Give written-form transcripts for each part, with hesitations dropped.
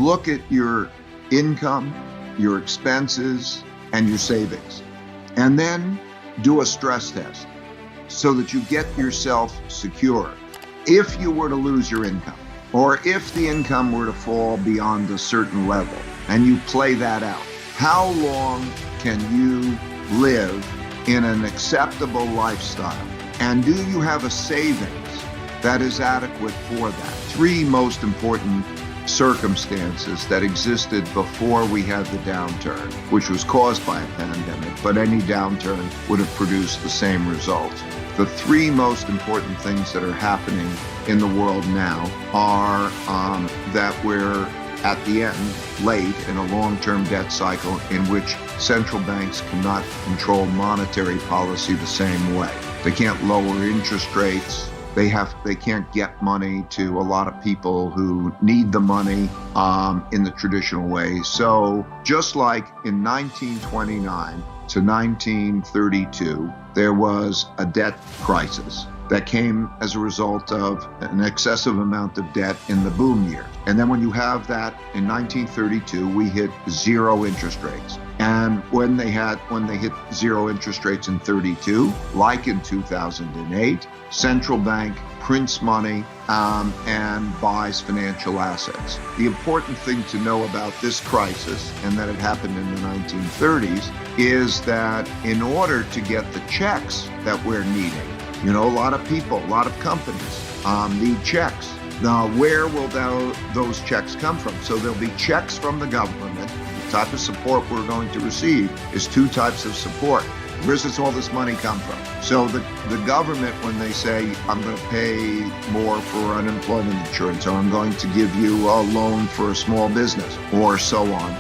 look at your income, your expenses, and your savings, and then do a stress test so that you get yourself secure. If you were to lose your income, or if the income were to fall beyond a certain level, and you play that out, how long can you live in an acceptable lifestyle? And do you have a savings that is adequate for that? Three most important circumstances that existed before we had the downturn, which was caused by a pandemic, but any downturn would have produced the same result. The three most important things that are happening in the world now are that we're at the end, late in a long-term debt cycle in which central banks cannot control monetary policy the same way. They can't lower interest rates. They can't get money to a lot of people who need the money in the traditional way. So just like in 1929 to 1932, there was a debt crisis that came as a result of an excessive amount of debt in the boom year. And then when you have that in 1932, we hit zero interest rates. And when they hit zero interest rates in 32, like in 2008, central bank prints money and buys financial assets. The important thing to know about this crisis, and that it happened in the 1930s, is that in order to get the checks that we're needing, a lot of people, a lot of companies need checks. Now, where will those checks come from? So there'll be checks from the government. The type of support we're going to receive is two types of support. Where does all this money come from? So the government, when they say, I'm going to pay more for unemployment insurance, or I'm going to give you a loan for a small business, or so on,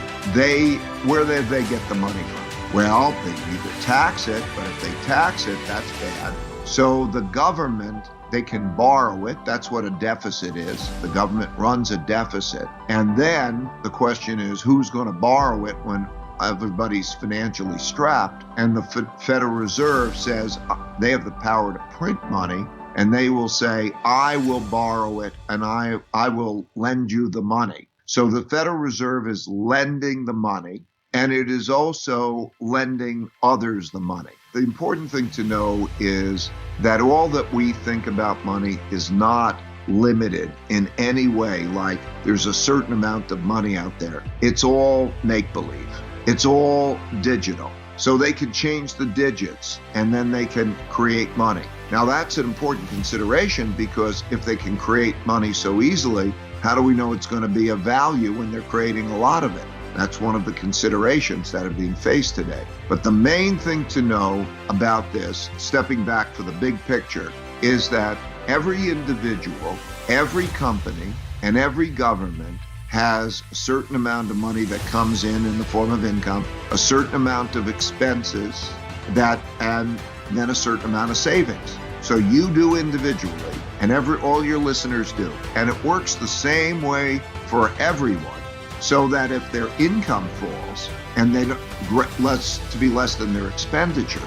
where do they get the money from? Well, they either tax it, but if they tax it, that's bad. So the government, they can borrow it. That's what a deficit is. The government runs a deficit. And then the question is, who's going to borrow it when everybody's financially strapped? And the Federal Reserve says they have the power to print money, and they will say, I will borrow it and I will lend you the money. So the Federal Reserve is lending the money, and it is also lending others the money. The important thing to know is that all that we think about money is not limited in any way, like there's a certain amount of money out there. It's all make-believe. It's all digital. So they can change the digits and then they can create money. Now that's an important consideration, because if they can create money so easily, how do we know it's going to be of value when they're creating a lot of it? That's one of the considerations that are being faced today. But the main thing to know about this, stepping back for the big picture, is that every individual, every company, and every government has a certain amount of money that comes in the form of income, a certain amount of expenses, and then a certain amount of savings. So you do individually, and all your listeners do. And it works the same way for everyone. So that if their income falls and they to be less than their expenditures,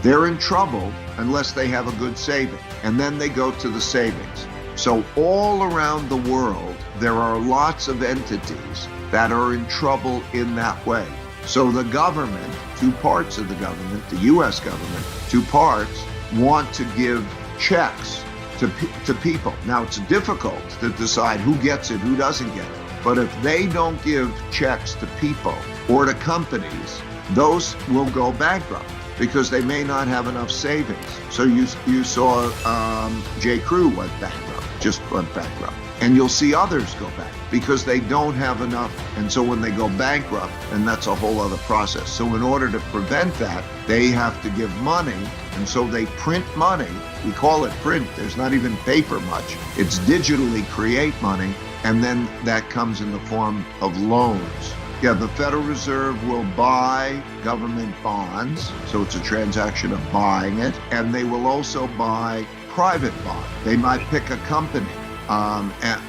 they're in trouble unless they have a good saving. And then they go to the savings. So all around the world, there are lots of entities that are in trouble in that way. So the government, two parts of the government, the U.S. government, two parts, want to give checks to people. Now, it's difficult to decide who gets it, who doesn't get it. But if they don't give checks to people or to companies, those will go bankrupt because they may not have enough savings. So you saw J. Crew went bankrupt. And you'll see others go back because they don't have enough. And so when they go bankrupt, and that's a whole other process. So in order to prevent that, they have to give money. And so they print money. We call it print. There's not even paper much. It's digitally create money. And then that comes in the form of loans. Yeah, the Federal Reserve will buy government bonds. So it's a transaction of buying it. And they will also buy private bonds. They might pick a company,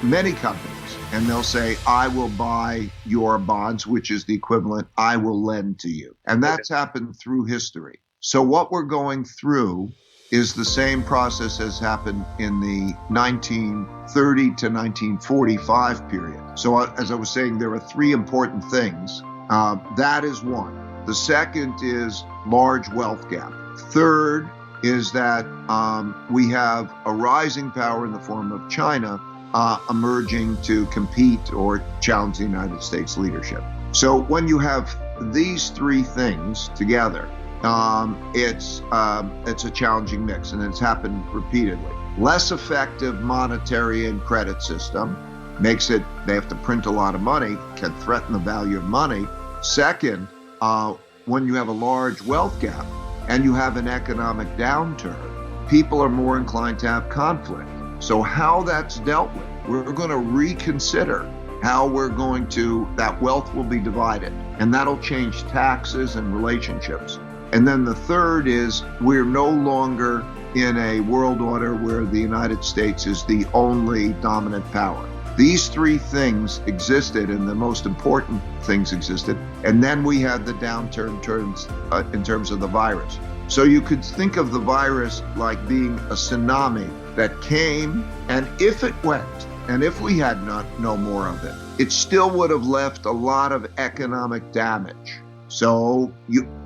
many companies, and they'll say, I will buy your bonds, which is the equivalent, I will lend to you. And that's happened through history. So what we're going through is the same process as happened in the 1930 to 1945 period. So as I was saying, there are three important things. That is one. The second is large wealth gap. Third is that we have a rising power in the form of China emerging to compete or challenge the United States leadership. So when you have these three things together, it's a challenging mix, and it's happened repeatedly. Less effective monetary and credit system makes it, they have to print a lot of money, can threaten the value of money. Second, when you have a large wealth gap and you have an economic downturn, people are more inclined to have conflict. So how that's dealt with, we're going to reconsider how we're going to, that wealth will be divided, and that'll change taxes and relationships. And then the third is we're no longer in a world order where the United States is the only dominant power. These three things existed, and the most important things existed. And then we had the downturn in terms of the virus. So you could think of the virus like being a tsunami that came, and if it went, and if we had no more of it, it still would have left a lot of economic damage. So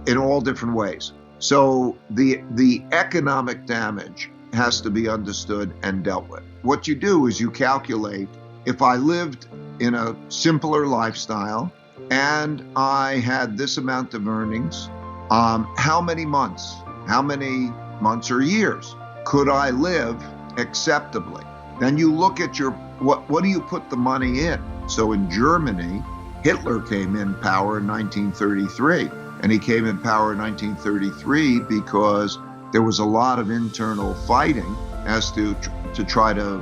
in all different ways. So the economic damage has to be understood and dealt with. What you do is you calculate, if I lived in a simpler lifestyle and I had this amount of earnings, how many months or years could I live acceptably? Then you look at what do you put the money in? So in Germany, Hitler came in power in 1933, and he came in power in 1933 because there was a lot of internal fighting as to try to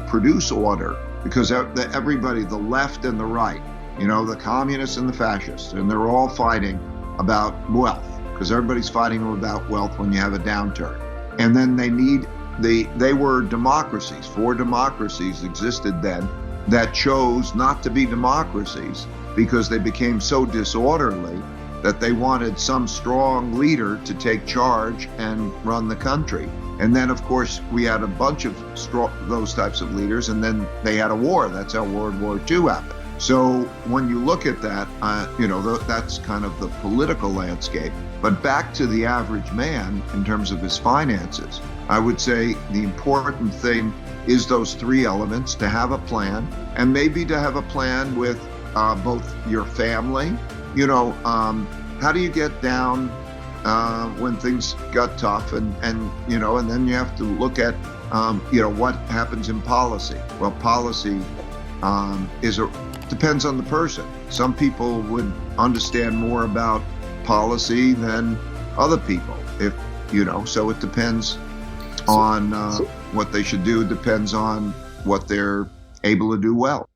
produce order, because everybody, the left and the right, the communists and the fascists, and they're all fighting about wealth, because everybody's fighting about wealth when you have a downturn. And then they were democracies. 4 democracies existed then that chose not to be democracies because they became so disorderly that they wanted some strong leader to take charge and run the country. And then, of course, we had a bunch of those types of leaders, and then they had a war. That's how World War II happened. So when you look at that, that's kind of the political landscape. But back to the average man in terms of his finances, I would say the important thing is those three elements: to have a plan, and maybe to have a plan with both your family. How do you get down when things got tough, and then you have to look at what happens in policy. Well, policy depends on the person. Some people would understand more about policy than other people, so it depends on what they should do. It depends on what they're able to do well.